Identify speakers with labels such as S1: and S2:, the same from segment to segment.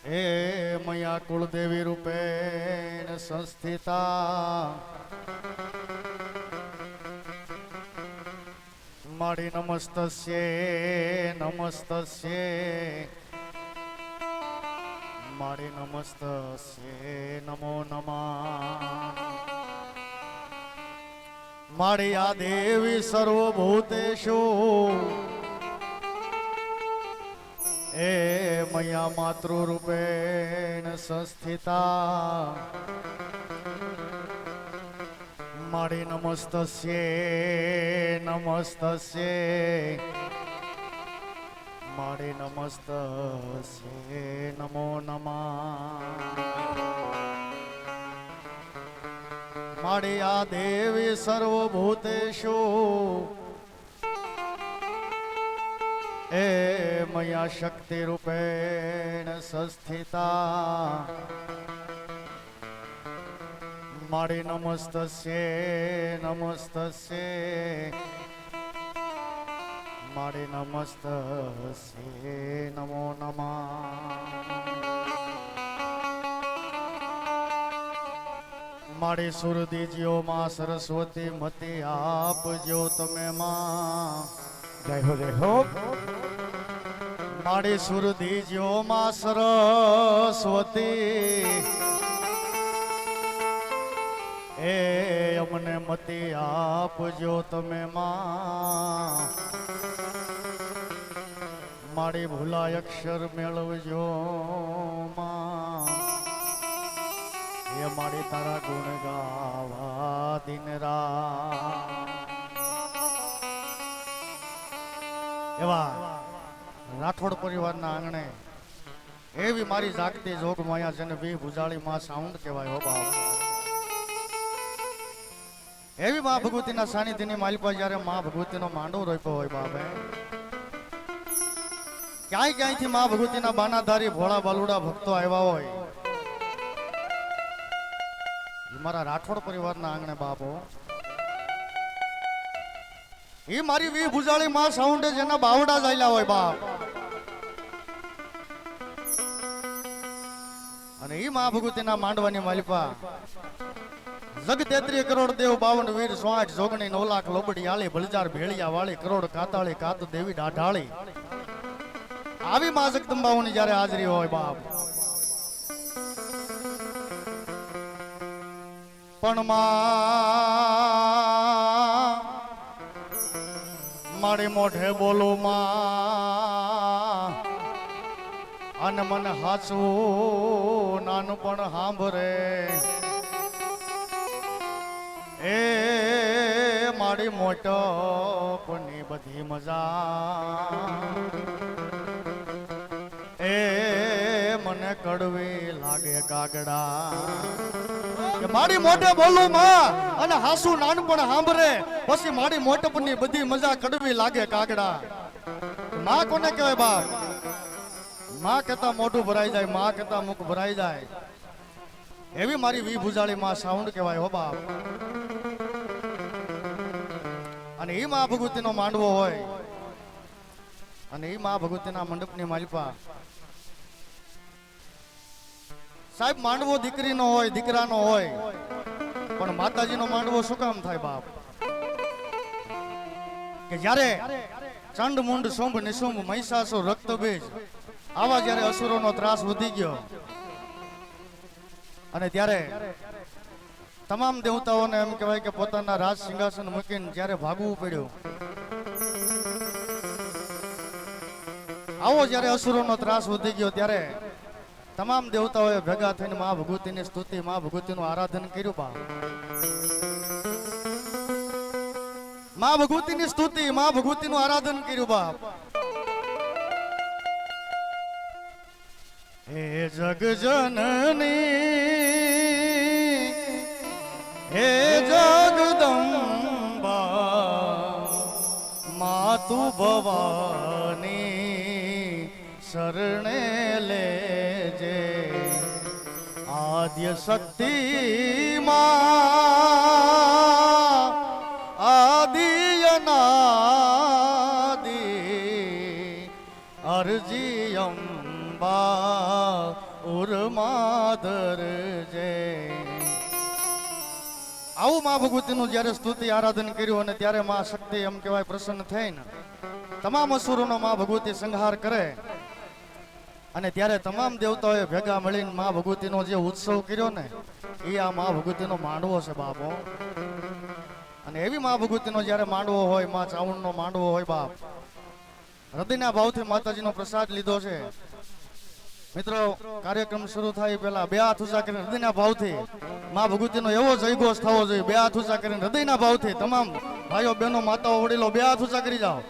S1: હે મયા કુળદેવી રૂપેણ સંસ્થિતા માડી નમસ્તસ્યે નમસ્તસ્યે માડી નમસ્તસ્યે નમો નમઃ માડી આ દેવી સર્વભૂતેષુ એ મયા માતૃરૂપેણ સંસ્થિતા માડી નમસ્તસ્યે નમસ્તસ્યે માડી નમસ્તસ્યે નમો નમઃ માડી આ દેવી સર્વભૂતેષુ એ મયા શક્તિ રૂપેણ સંસ્થિતા માડી નમસ્તસ્યે નમસ્તસ્યે માડી નમસ્તસ્યે નમો નમઃ માડી સુરદીજીઓ માં સરસ્વતી મતી આપજો તમે માં
S2: જય હો જય હો
S1: માડી સુરદીજીઓ માં સરસ્વતી એ અમને મતી આપજો તમે માં માડી ભૂલાય અક્ષર મેળવજો માં એ માડી તારા ગુણ ગાવા દિન રાત એવા રાઠોડ પરિવારના આંગણે એવી મારી જાગતી જોગ માયા જેને વી ભુજાળી માં સાઉન્ડ કહેવાય હો બાપ એવી માં ભગવતીના સાનિધ્યની માલિપા જ્યારે માં ભગવતીનો માંડવો રોપ્યો હોય બાપે ક્યાંયથી માં ભગવતીના બાનાધારી ભોળા બાલુડા ભક્તો આવ્યા હોય મારા રાઠોડ પરિવારના આંગણે બાપો એ મારી વી ભુજાળી માં સાઉન્ડે જેના બાવડા જાયલા હોય બાપ અને એ માં ભગવતીના માંડવાની માલિપા જગ 33 કરોડ દેવ 52 વીર 108 જોગણી 9 લાખ લોબડી આલી ભલજાર ભેળિયા વાળી કરોડ કાતાળી કાત દેવી ડાઢાળી આવી માં જગદંબાઓની જ્યારે હાજરી હોય બાપ પણ મારી મોઢે બોલું માં અને મને હાચવું નાનું પણ સાંભળે એ મારી મોટપની બધી મજા એ મને કડવી લાગે કાગડા કે મારી મોઢે બોલું માં અને હાસુ નાનપણ સાંભળે પછી મારી મોટપની બધી મજા કડવી લાગે કાગડા માં કોને કહેવાય બાપ માં કહેતા મોઢું ભરાઈ જાય માં કહેતા મુખ ભરાઈ જાય એવી મારી વી ભુજાળી માં સાઉન્ડ કહેવાય હો બાપ અને એ માં ભગવતીનો માંડવો હોય અને એ માં ભગવતીના મંડપની માલિપા સાહેબ માંડવો દીકરીનો હોય દીકરાનો હોય પણ માતાજીનો માંડવો શું કામ થાય બાપ કે જ્યારે ચંડ મુંડ શુંભ નિશુંભ મહિષાસુર રક્તબીજ આવા જ્યારે અસુરોનો ત્રાસ વધી ગયો અને ત્યારે તમામ દેવતાઓને એમ કહેવાય કે પોતાના રાજ સિંહાસન મૂકીને જ્યારે ભાગવું પડ્યું આવો જ્યારે અસુરોનો ત્રાસ વધી ગયો ત્યારે તમામ દેવતાઓએ ભેગા થઈને માં ભગવતીની સ્તુતિ માં ભગવતીનું આરાધન કર્યું બા માં ભગવતીની સ્તુતિ માં ભગવતીનું આરાધન કર્યું બાપ હે જગ જનની હે જગદંબા માતુ ભવાની શરણે લેજે આદ્ય શક્તિ માં આદિ અનાદિ અરજી અંબા ઉરમાદર જય. આવું માં ભગવતીનું જ્યારે સ્તુતિ આરાધન કર્યું અને ત્યારે માં શક્તિ એમ કહેવાય પ્રસન્ન થઈને તમામ અસુરોનો માં ભગવતી સંહાર કરે અને ત્યારે તમામ દેવતાઓએ ભેગા મળીને માં ભગવતીનો જે ઉત્સવ કર્યો ને એ આ માં ભગવતીનો માંડવો છે બાપો. અને એવી માં ભગવતીનો જ્યારે માંડવો હોય, માં ચાવણનો માંડવો હોય બાપ, હૃદયના ભાવથી માતાજીનો પ્રસાદ લીધો છે. મિત્રો કાર્યક્રમ શરૂ થાય પહેલા બે હાથ ઊંચા કરીને હૃદયના ભાવથી માં ભગવતીનો એવો જયઘોષ થવો જોઈએ. બે હાથ ઊંચા કરીને હૃદયના ભાવથી તમામ ભાઈઓ બહેનો માતાઓ વડીલો બે હાથ ઊંચા કરી જાઓ.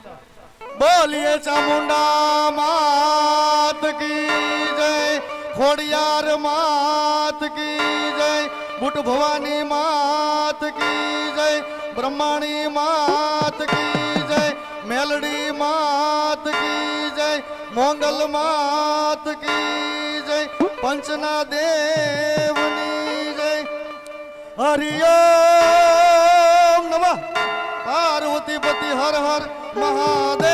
S1: બોલીએ ચામુંડા માત કી જય, ખોડિયાર માત કી જય, બુટ ભવાની માત કી જય, બ્રહ્માણી માત કી જય, મેલડી માત કી જય, મોંગલ માત કી જય, પંચના દેવની જય. હરિઓમ નમઃ પાર્વતીપતિ હર હર મહાદેવ.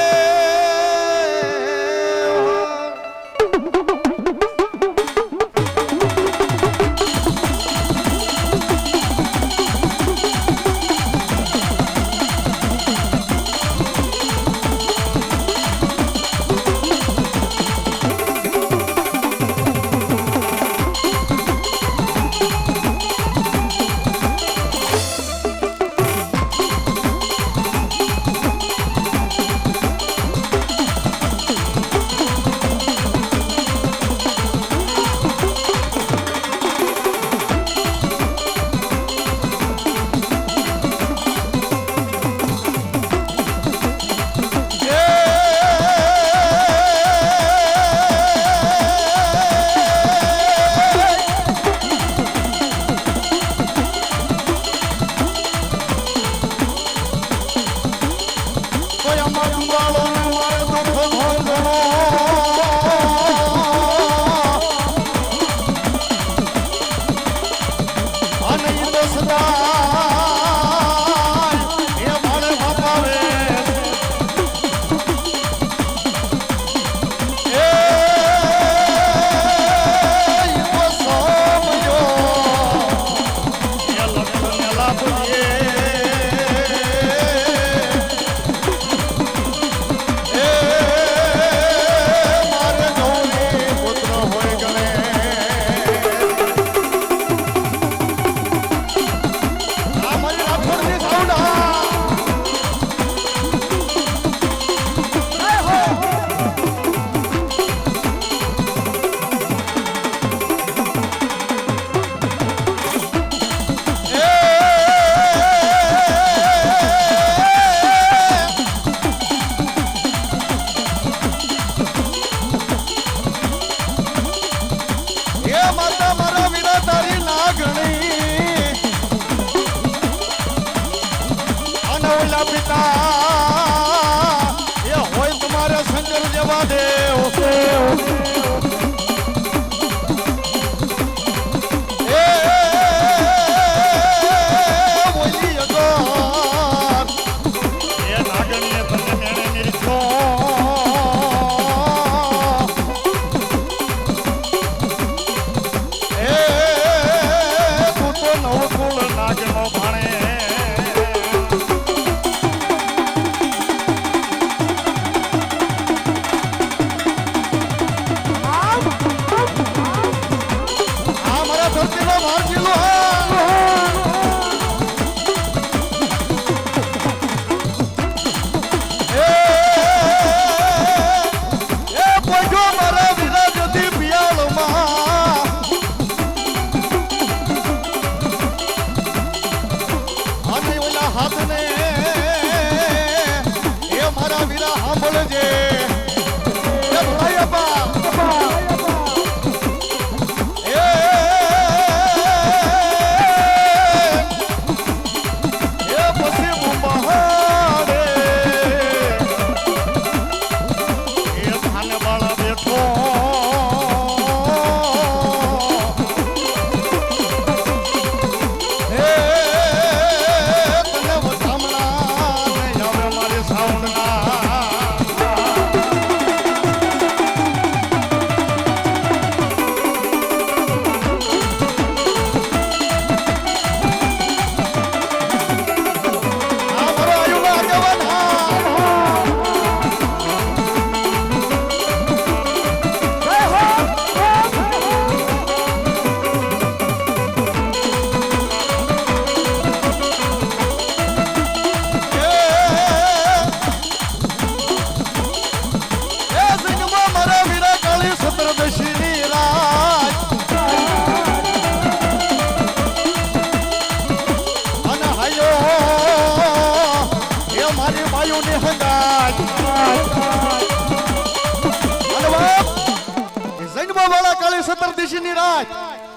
S1: 17 ની રાત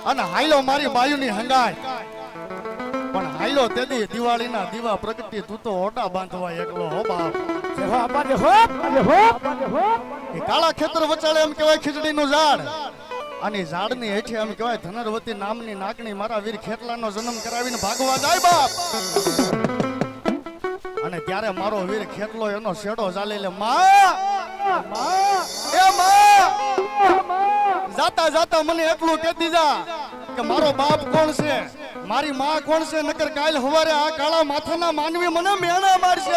S1: અને હાઈલો મારી બાયુની હંગાય પણ હાઈલો તેદી દિવાળીના દીવા પ્રગટી તું તો ઓટા બાંધવા એકલો હો બાપ એ કાળા ખેતર વચાળે એમ કહેવાય ખીચડીનું ઝાડ અને ઝાડની હેઠે એમ કહેવાય ધનરવતી નામની નાગણી મારા વીર ખેતલાનો જન્મ કરાવીને ભાગવા જાય બાપ અને ત્યારે મારો વીર ખેતલો એનો શેડો ચાલે લે માં જાતા જાતા મને એટલું કહી દીધા કે મારો બાપ કોણ છે મારી માં કોણ છે નકર કાલ હવારે આ કાળા માથાના માનવી મને મેણા મારશે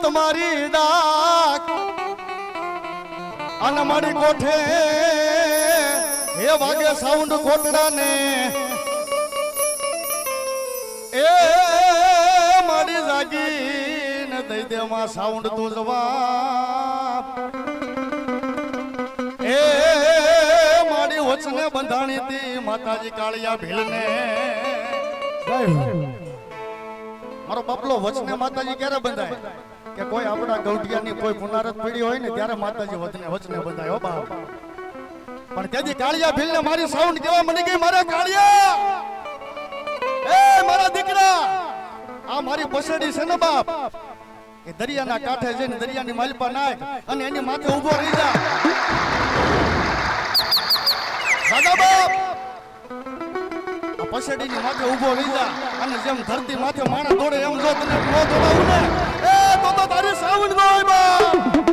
S1: તમારી ડાક અને મારી કોઠે હે વાગે સાઉન્ડ કોટડાને એ મારી જાગીને દઈ દે માં સાઉન્ડ તું જવાબ એ મારી વચને બંધાણી તી માતાજી કાળિયા ભીલને મારો બાપલો વચને માતાજી ક્યારે બંધાય કે કોઈ આપણા ગૌઢિયાની કોઈ પુનારત પીડી હોય ને ત્યારે માતાજી વચને બંધાય હો બાપ પણ તેથી કાળિયા ભીલને મારી સાઉન્ડ કેવા મળી ગઈ મારા કાળિયા એ મારા દીકરા આ મારી પસેડી છે ને બાપ એ દરિયાના કાંઠે જઈને દરિયાની માલપા નાખ અને એની માથે ઊભો રહી જા દાદા બાપ પસેડીની માથે ઊભો રહી જા અને જેમ ધરતી માથે માણસ દોડે એમ જો તને નો દોડાવું ને એ તો તારી સાઉન્ડ નો હોય બાપ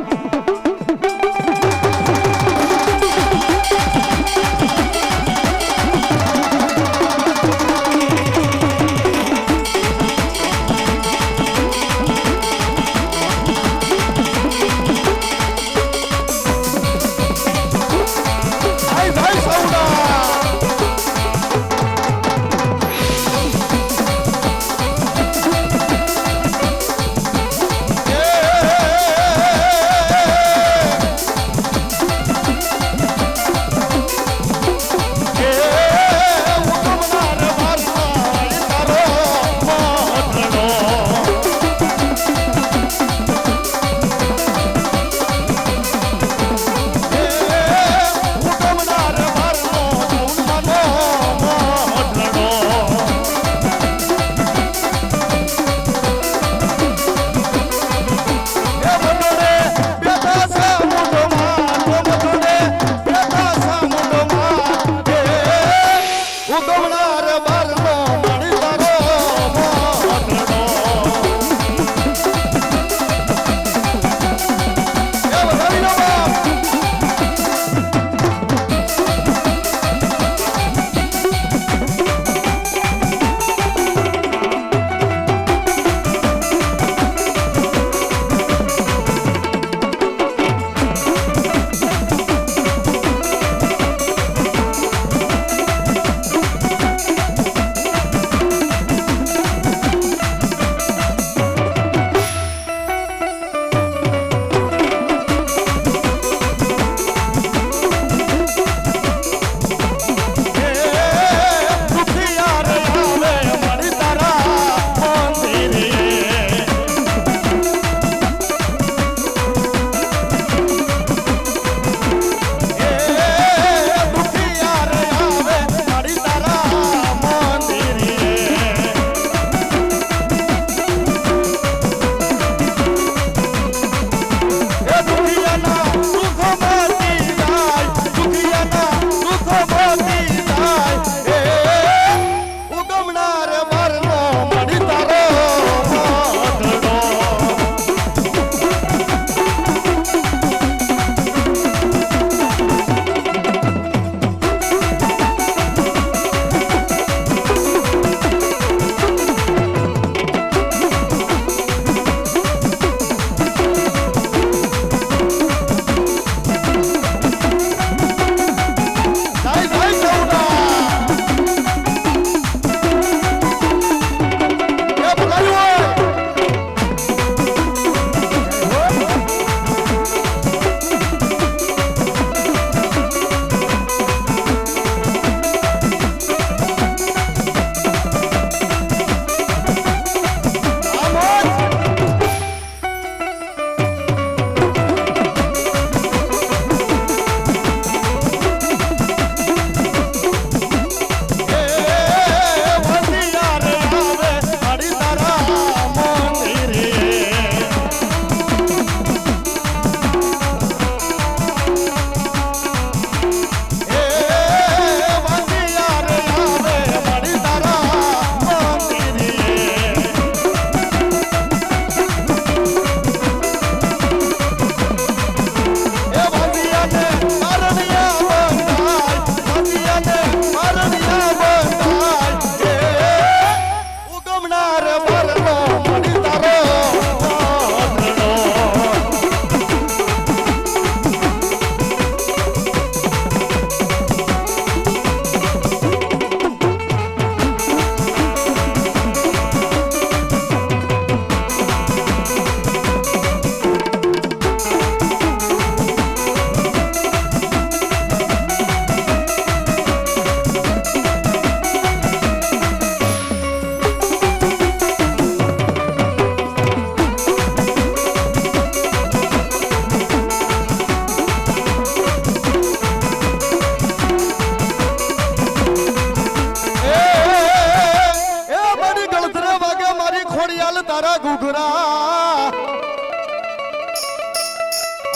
S1: ઘૂઘરા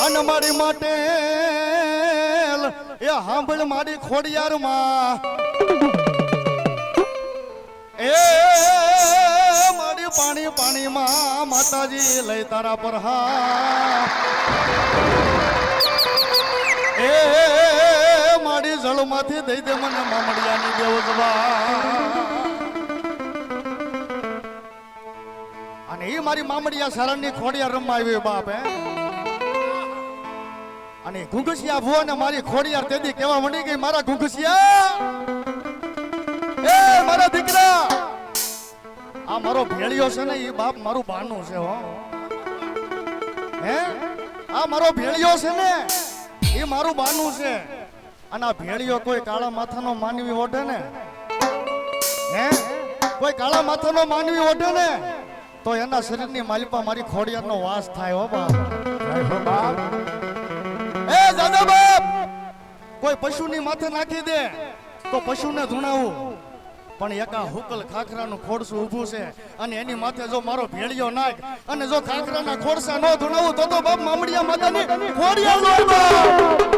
S1: અને મારી માટે એ સાંભળ મારી ખોડિયાર માં એ મારી પાણી પાણીમાં માતાજી લઈ તારા પર હા એ મારી જળમાંથી દઈ દે મને મામડિયાની દેવજવા અને એ મારી મામડિયા સારણની ખોડિયાર રમવા આવી બાપ હે અને ઘુંઘસિયા ભુવા ને મારી ખોડિયાર તેદી કેવા મળી ગઈ મારા ઘુંઘસિયા એ મારા દીકરા આ મારો ભેળિયો છે ને એ બાપ મારું બાનું છે હો હે આ મારો ભેળિયો છે ને એ મારું બાનું છે અને આ ભેળિયો કોઈ કાળા માથાનો માનવી ઓઢે ને હે કોઈ કાળા માથાનો માનવી ઓઢે ને તો એના શરીરની માલિપા મારી ખોડિયારનો વાસ થાય હો બાપ એ દાદા બાપ કોઈ પશુની માથે નાખી દે તો પશુને ધૂણાવું પણ એકા હુકલ ખાખરાનું ખોડસું ઊભું છે અને એની માથે જો મારો ભેળિયો નાખ અને જો ખાખરાના ખોડસા ન ધૂણાવું તો બાપ મામડિયા માતાની ખોડિયાર નો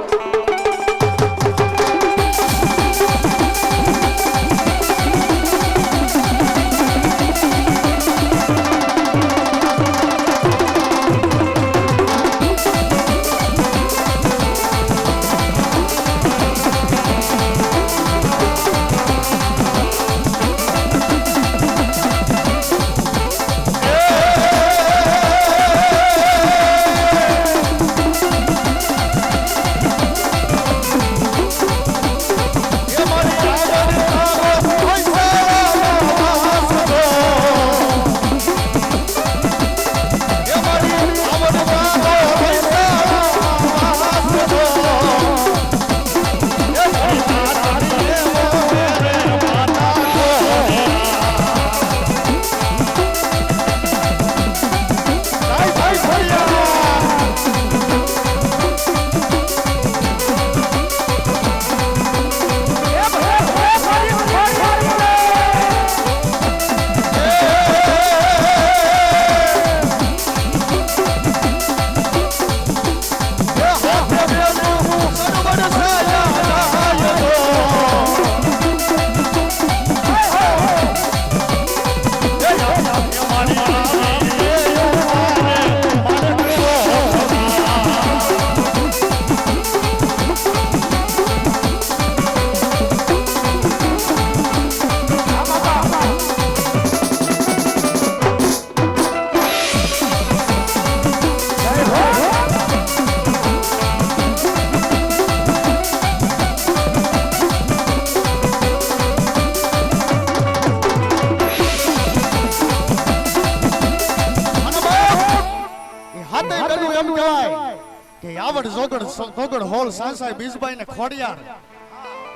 S1: જોગડ હોલ સાંસાઈ બીજબાઈ ને ખોડિયાર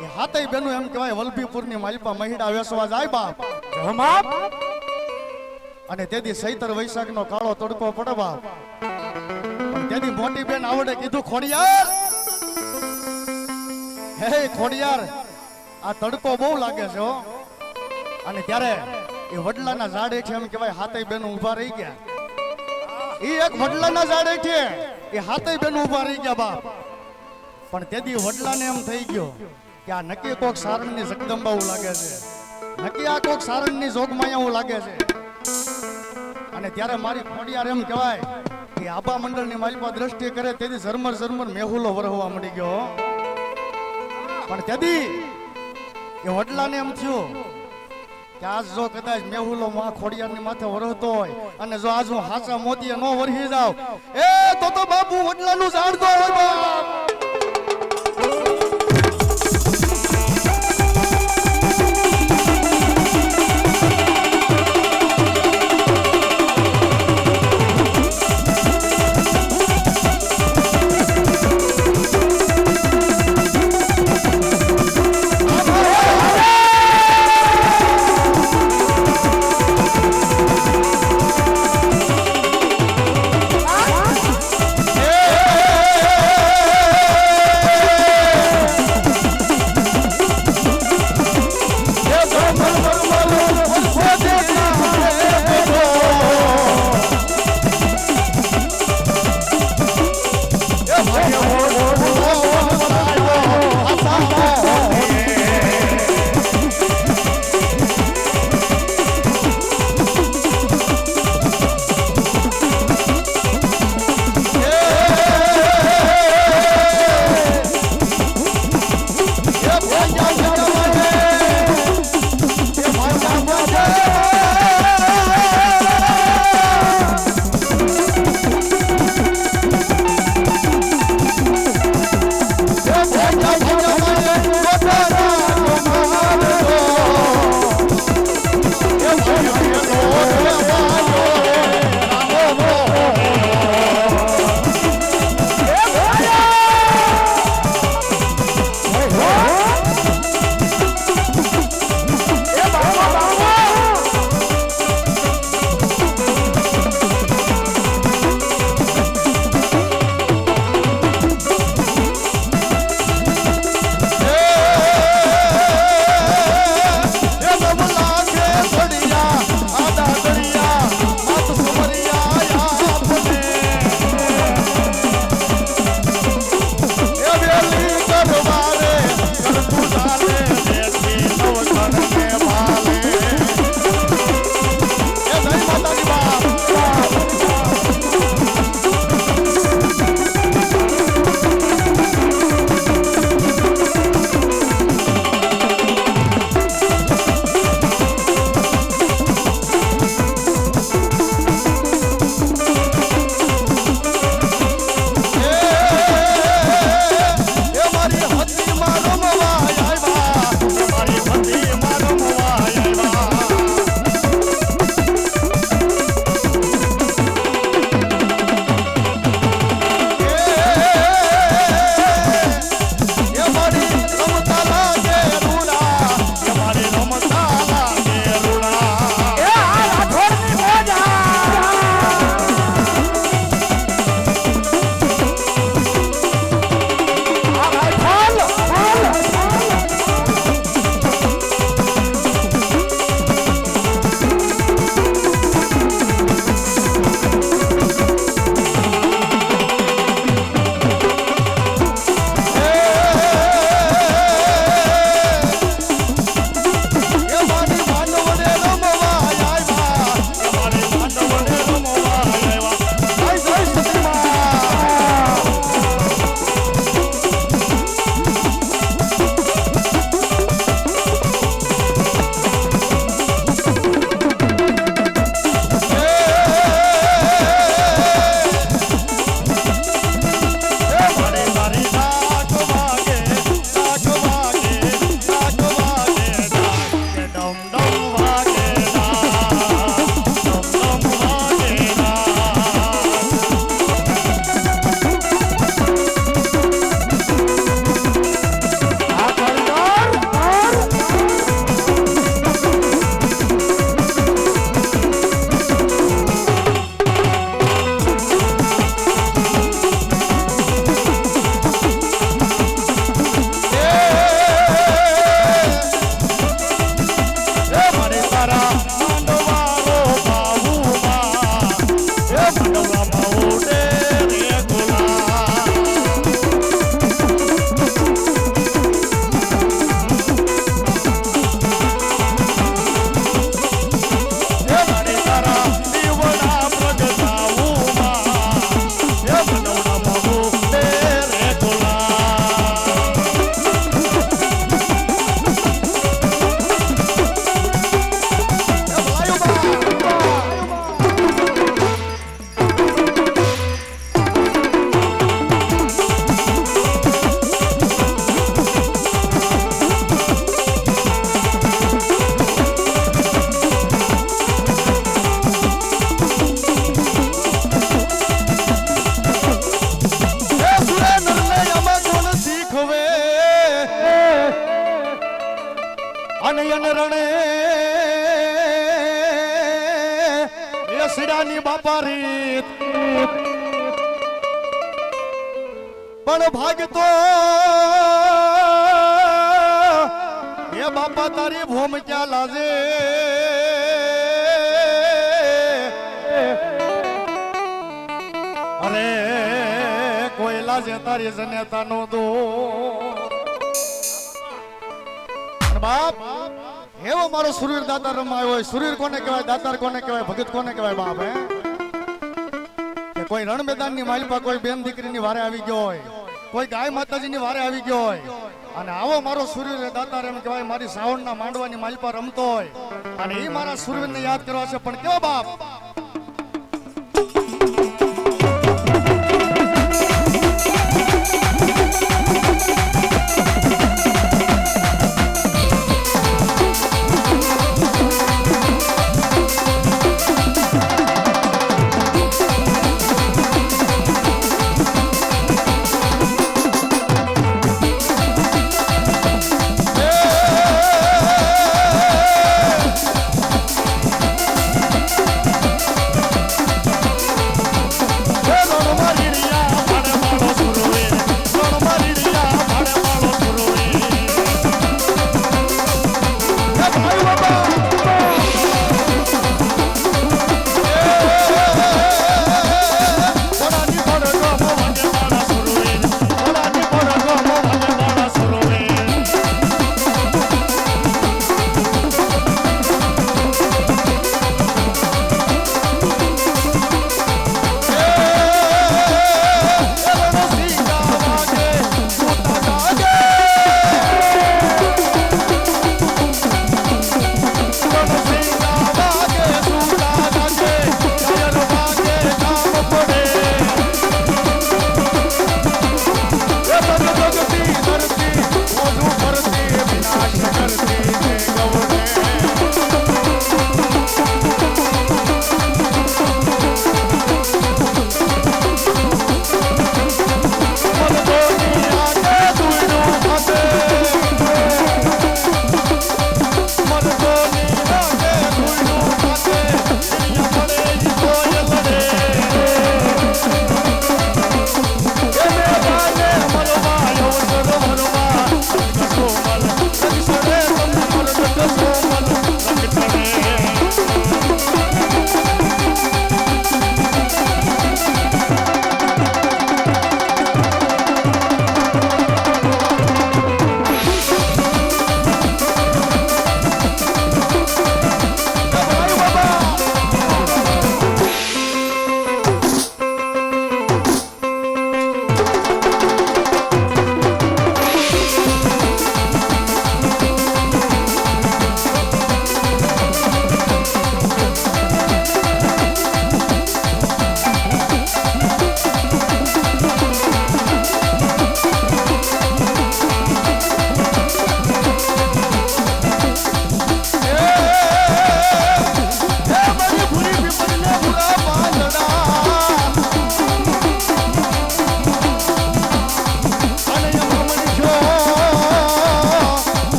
S1: એ હાથે બેનું એમ કહેવાય વલભીપુરની માલિપા મહિડા વેસવા જાય બાપ અને તેથી સૈતર વૈશાખ નો કાળો તડકો પડે બાપ પણ તેથી મોટી બેન આવડે કીધું ખોડિયાર હે ખોડિયાર આ તડકો બહુ લાગે છે હો અને ત્યારે એ વડલાના ઝાડ હેઠે એમ કહેવાય હાથે બેન ઊભા રહી ગયા એ એક વડલાના ઝાડ હેઠે એ હાથે બેન ઊભા રહી ગયા બાપ પણ તેથી વડલાને એમ થઈ ગયો કે આ નક્કી કોક સારણની જગદંબા એવું લાગે છે નક્કી આ કોક સારણની જોગમાયા એવું લાગે છે અને ત્યારે મારી ખોડિયાર એમ કહેવાય કે આબા મંડળની માલિપા દ્રષ્ટિ કરે તેથી ઝરમર ઝરમર મેહુલો વરહવા મળી ગયો પણ તેથી એ વડલાને એમ થયું કે આજ જો કદાચ મેહુલો માં ખોડિયારની માથે વરહતો હોય અને જો આજ હું હાચા મોતીએ ન વરહી જાવ એ તો બાપુ વડલાનું ઝાડ તો હોય બાપ રણને ભાલે એ જય માતાજી બાપ રણે એ સિડાની બાપા રીત પણ ભાગતો એ બાપા તારી ભૂમ ક્યાં લાજે અરે કોઈ લાજે તારી જનેતા નો દો બાપ એવો મારો સુરીર દાતાર રમાયો હોય સુરીર કોને કહેવાય દાતાર કોને કહેવાય ભગત કોને કહેવાય બાપ હે કે કોઈ રણ મેદાનની માલિપા કોઈ બેન દીકરીની વારે આવી ગયો હોય કોઈ ગાય માતાજીની વારે આવી ગયો હોય અને આવો મારો સુરીર દાતાર એમ કહેવાય મારી સાવણના માંડવાની માલિપા રમતો હોય અને એ મારા સુરવીરને યાદ કરવા છે પણ કેવો બાપ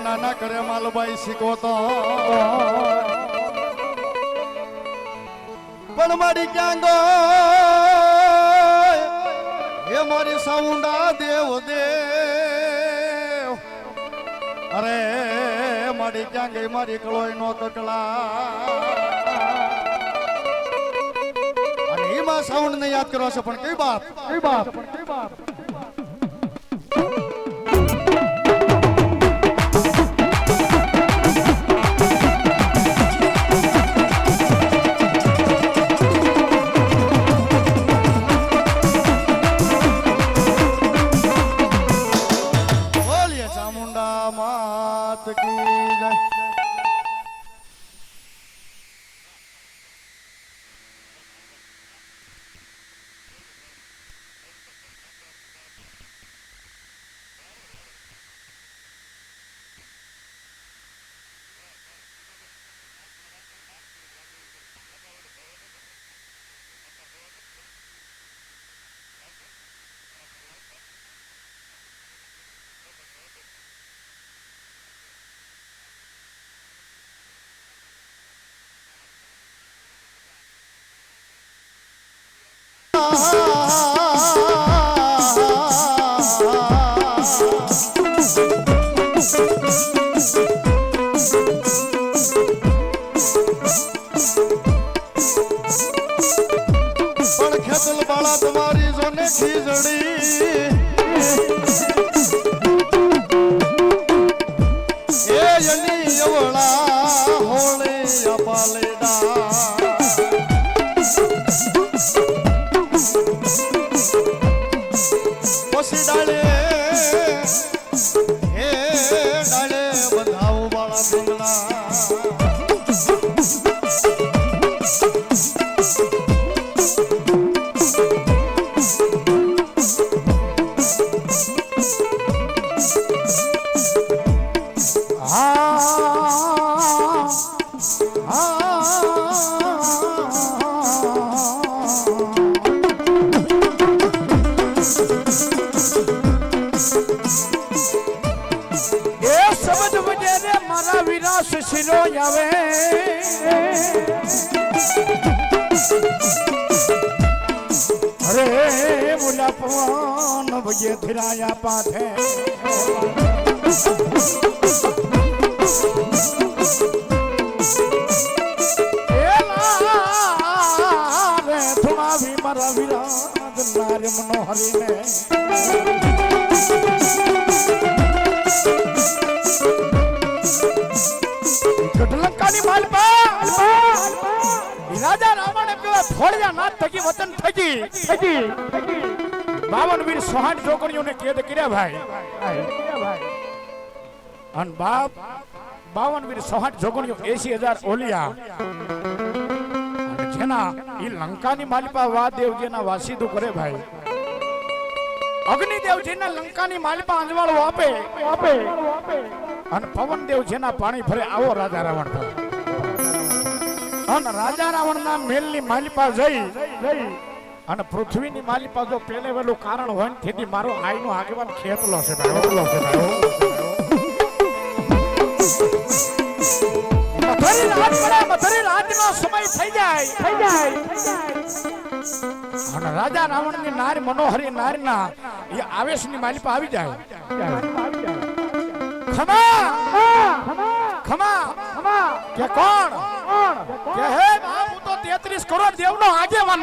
S1: નાના કરે માલબાઈ શીખો તો પણ મારી ક્યાં ગો એ મારી સાઉન્ડા દેવ દેવ અરે મારી ક્યાં ગઈ મારી કળોય નો કકલા અને એમાં સાઉન્ડ ને યાદ કરો છો પણ કઈ બાપ પણ ખેતલ બાળા તમારી જોને ખીજડી એ યની યવળા હોળે અપાલેડા પછી ડાળે હે ડાળે બંધાવ બાળા બંગલા શિરો આવે અરે બોલા પવન ભજે થિરાયા પાથે થોડા વી મારા વિરાજ નારી મનોહરી ને લંકાની માલપા રાજા રાવણે કેવા ફોડ્યા નાથ થકી વતન થકી 52 વીર 60 છોકરીઓને કેદ કર્યા ભાઈ અન બાપ 52 વીર 60 છોકરીઓ 80000 ઓલિયા અને જેના ઈ લંકાની માલપા વાદેવજીના વાસીદુ કરે ભાઈ અગ્નિદેવજીના લંકાની માલપા અંજવાળો આપે અને પવનદેવ જેના પાણી ભરે આવો રાજા રાવણ થયો અને રાજા રાવણ ના મેલની માલિપા જઈ અને પૃથ્વીની માલિપા જો પેલે વેલું કારણ હોય ને તેથી મારો આઈનો આગેવાન ખેતલો છે મથરી રાતનો સમય થઈ જાય અને રાજા રાવણ ની નારી મનોહરી નારીના એ આવેશની માલિપા આવી જાય ખમા કે કોણ કે હે બાપ હું તો 33 કરોડ દેવનો આગેવાન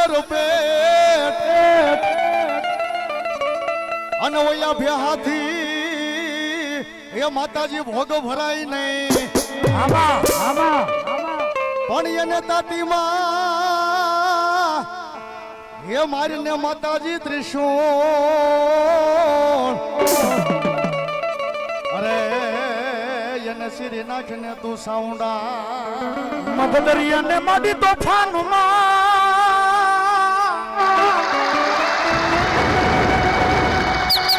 S1: હાજર પેટ અને ઓયા બે હાથી એ માતાજી ભોગ ભરાય નહીં પણ એને તાતીમાં એ મારીને માતાજી ત્રિશુળ અરે એને સિરી નાખીને તું સાઉન્ડા
S2: મગદરિયાને માડી તોફાનમાં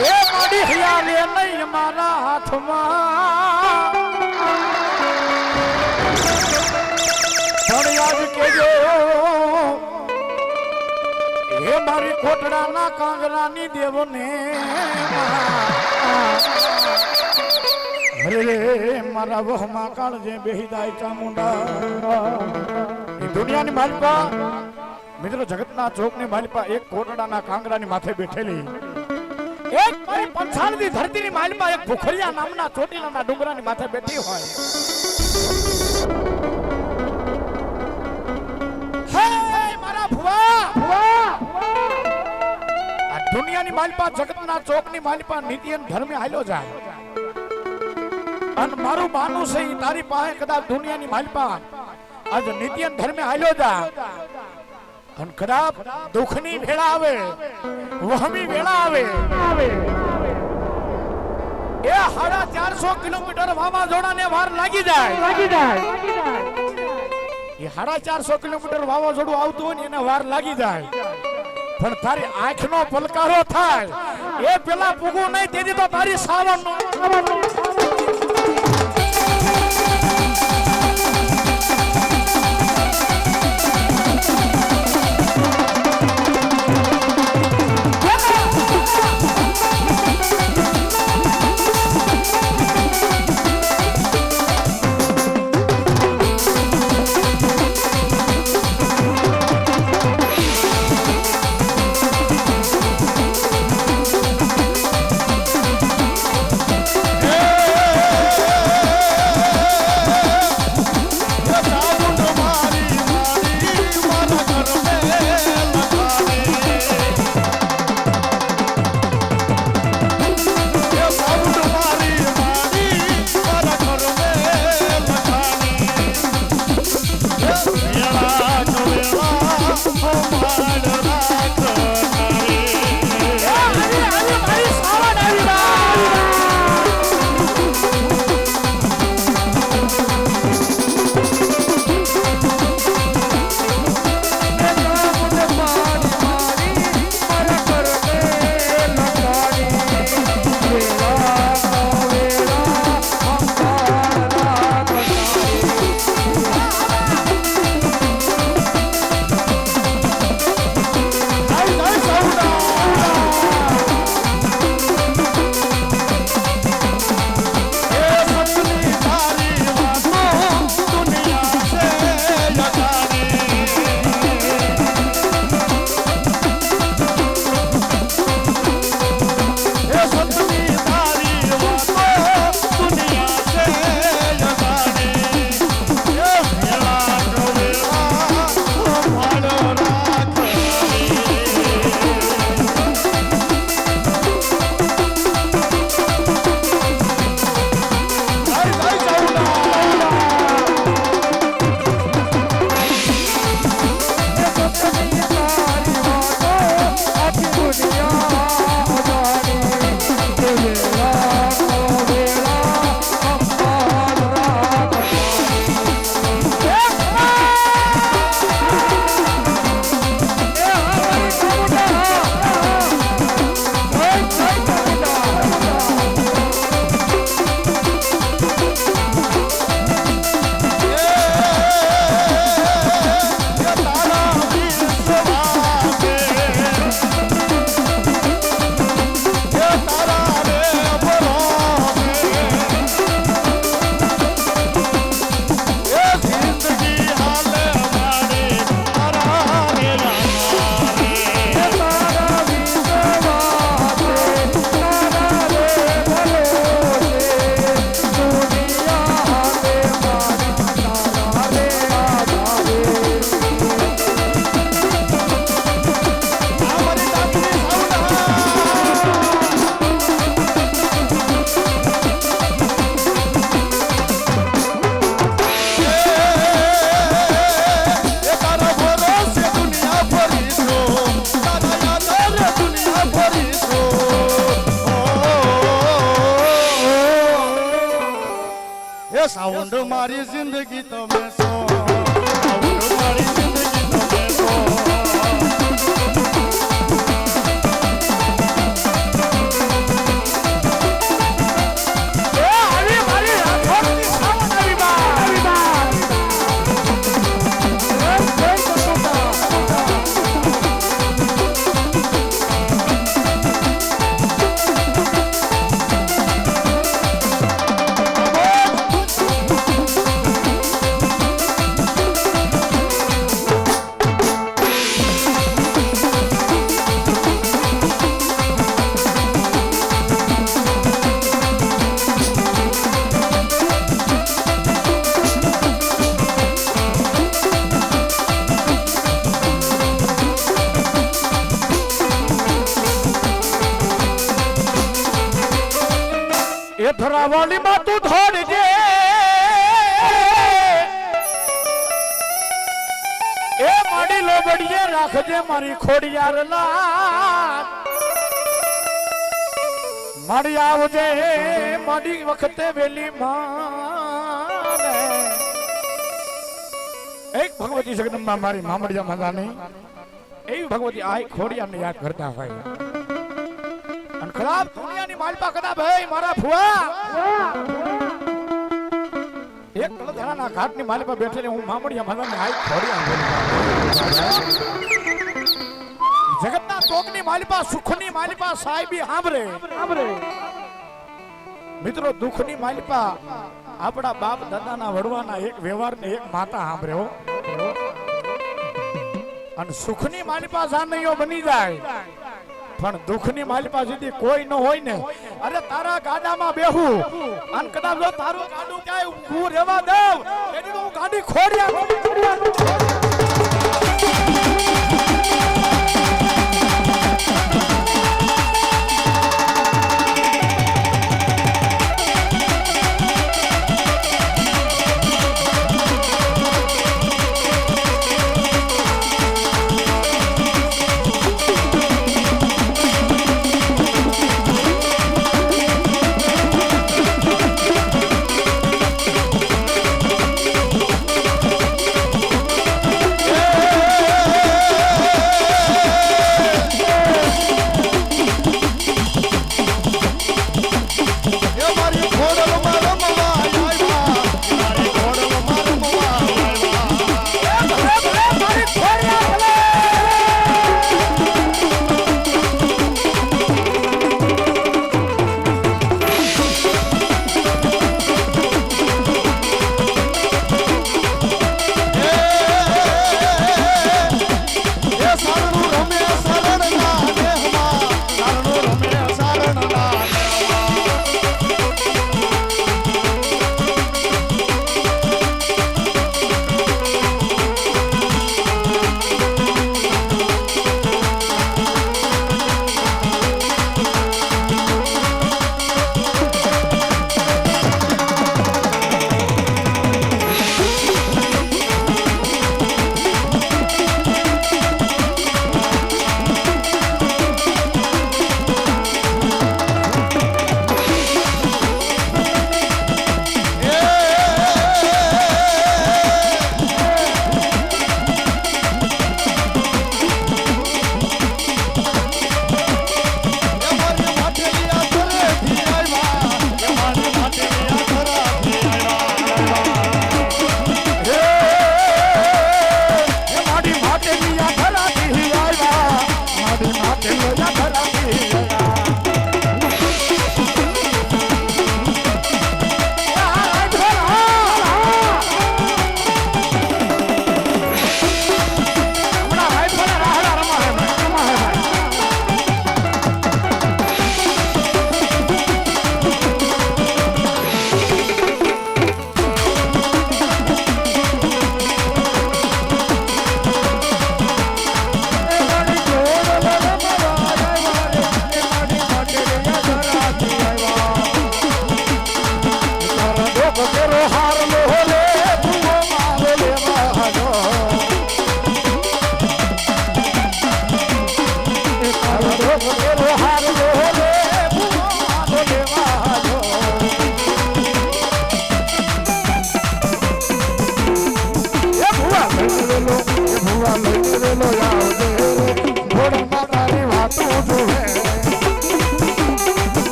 S2: એ માડી હયાલે નહીં મારા હાથમાં પણ યાદ કેજો એ મારી કોટડાના કાંગરાની દેવને અરે મારા વહમાં કાળજે બેહીદાય ચામુંડા એ દુનિયાની માલિકા મિત્રો જગતના ચોકની માલિકા એક કોટડાના કાંગરાની માથે બેઠેલી એક મારી પંચાળની ધરતીની માલિકા એક ભૂખરિયા નામના ચોટીલાના ડુંગરાની માથે બેઠી હોય હે મારા ભુવા આ દુનિયાની માલિકા જગતના ચોકની માલિકા નીતિ અને ધર્મે હાલ્યો જાય અને મારું માનું છે તારી પાસે કદાચ દુનિયાની માલિકા આજ નીતિ અને ધર્મે હાલ્યો જા અને કદાચ દુઃખની વેળા આવે વહમી વેળા આવે એ 450 કિલોમીટર વાવાઝોડાને વાર લાગી જાય એ 450 કિલોમીટર વાવાઝોડું આવતું હોય ને એને વાર લાગી જાય પણ તારી આંખનો પલકારો થાય એ પેલા પૂગું નહીં તેથી તો તારી સાવનનો
S1: એ સાઉન્ડ મારી જિંદગી તમે છો સાઉન્ડ મારી જિંદગી તમે છો
S2: ધરાવાલી માં તું ધોડજે એ માડી લોબડીએ રાખજે મારી ખોડિયાર લાલ માડી આવજે માડી વખતે વેલી માને એક ભગવતી જગદંબા મારી મામડિયા માતાની એવી ભગવતી આ ખોડિયારને યાદ કરતા હોય અને ખરાબ દુનિયાની માલપા કદા ભાઈ મારા ફુવા એક કળધારાના ઘાટની માલપા બેઠેલી હું મામડિયા માતાને આઈ ખોડિયા જગતના ચોકની માલપા સુખની માલપા સાહેબી હાંભરે મિત્રો દુઃખની માલપા આપણા બાપ દાદાના વડવાના એક વ્યવહારને એક માતા હાંભરે હો અને સુખની માલપા જાનૈયો બની જાય પણ દુઃખની માલપા સુધી કોઈ ન હોય ને અરે તારા ગાડામાં બેહું અને કદાચ જો તારું ગાડું ક્યાંય ઊભું રહેવા દઉં એની હું ગાડી ખોડિયા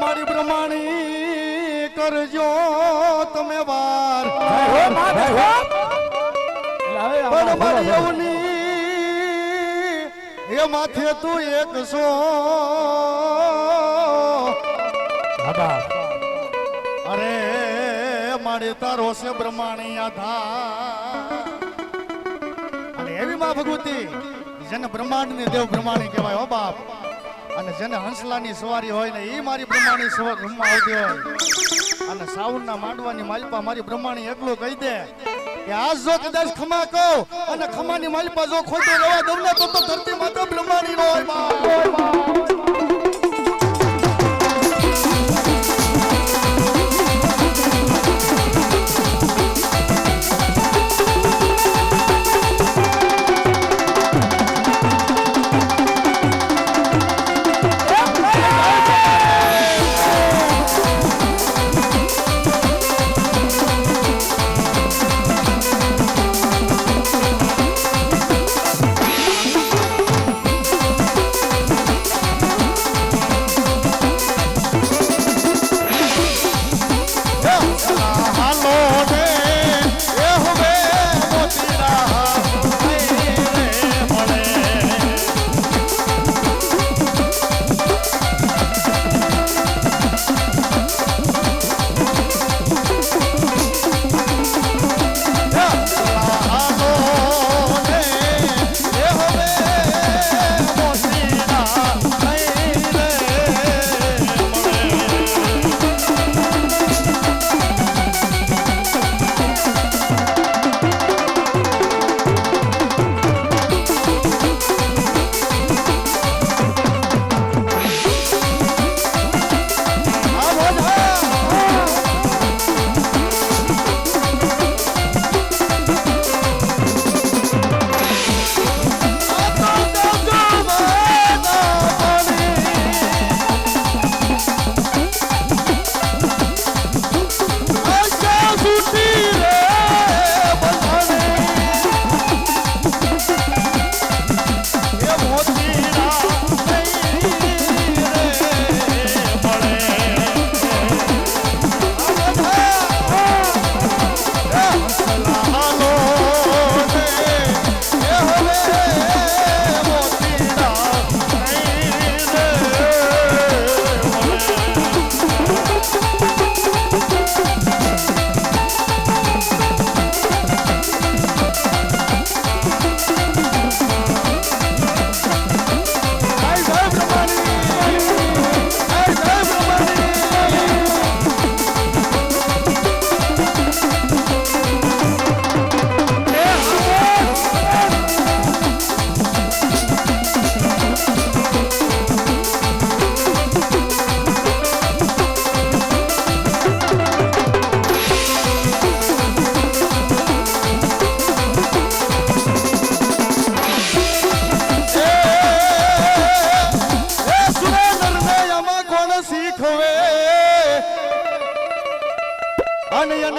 S1: મારી બ્રહ્માણી કરજો તમે વાર
S2: જય હો માં, જય હો.
S1: પણ મારી અવની એ માથે તું એક સો
S2: બાબા
S1: અરે મારી તારો છે બ્રહ્માણી આધાર અને એવી માં ભગવતી જેને બ્રહ્માંડ ની દેવ બ્રહ્માણી કહેવાય હો બાપ અને જેને હંસલાની સવારી હોય ને એ મારી બ્રહ્માણી રમવા આવતી હોય અને સાવનના માંડવાની માલિપા મારી બ્રહ્માણી એટલું કહી દે કે આજ જો કદાચ ખમા કહું અને ખમાની માલિપા જો ખોટું રહેવા દઉં ને તો ધરતી માતા બ્રહ્માણી નો હોય બાપ.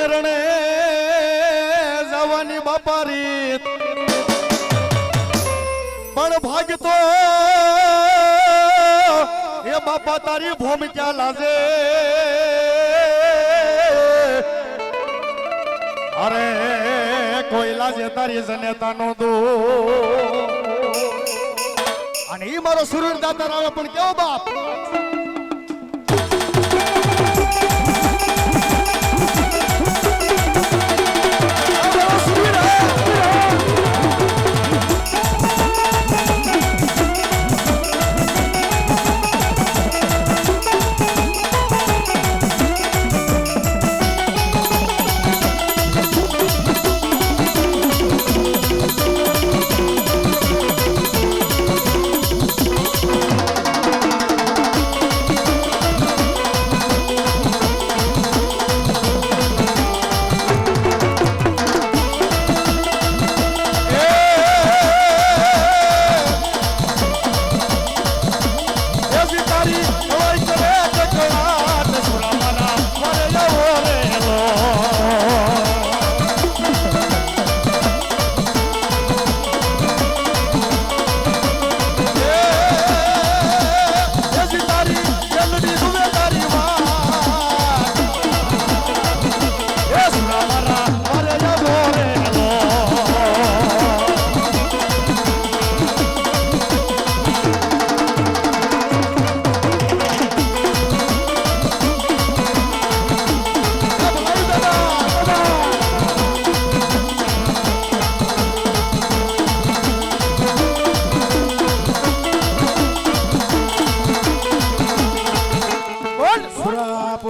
S1: રણે જવાની બાપારી પણ ભાગતો એ બાપા તારી ભૂમિકા લાજે અરે કોઈ લાજે તારી જનેતાનો દો અને ઈ મારો સુરવીર દાતા આવે પણ કેવો બાપ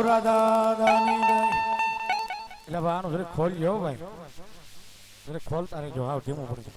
S2: ગોરા દાદાની જય. એટલે ભાઈ આનું જરી ખોલજો ભાઈ, જરી ખોલતા રહેજો, હાવ ધીમું પડશે.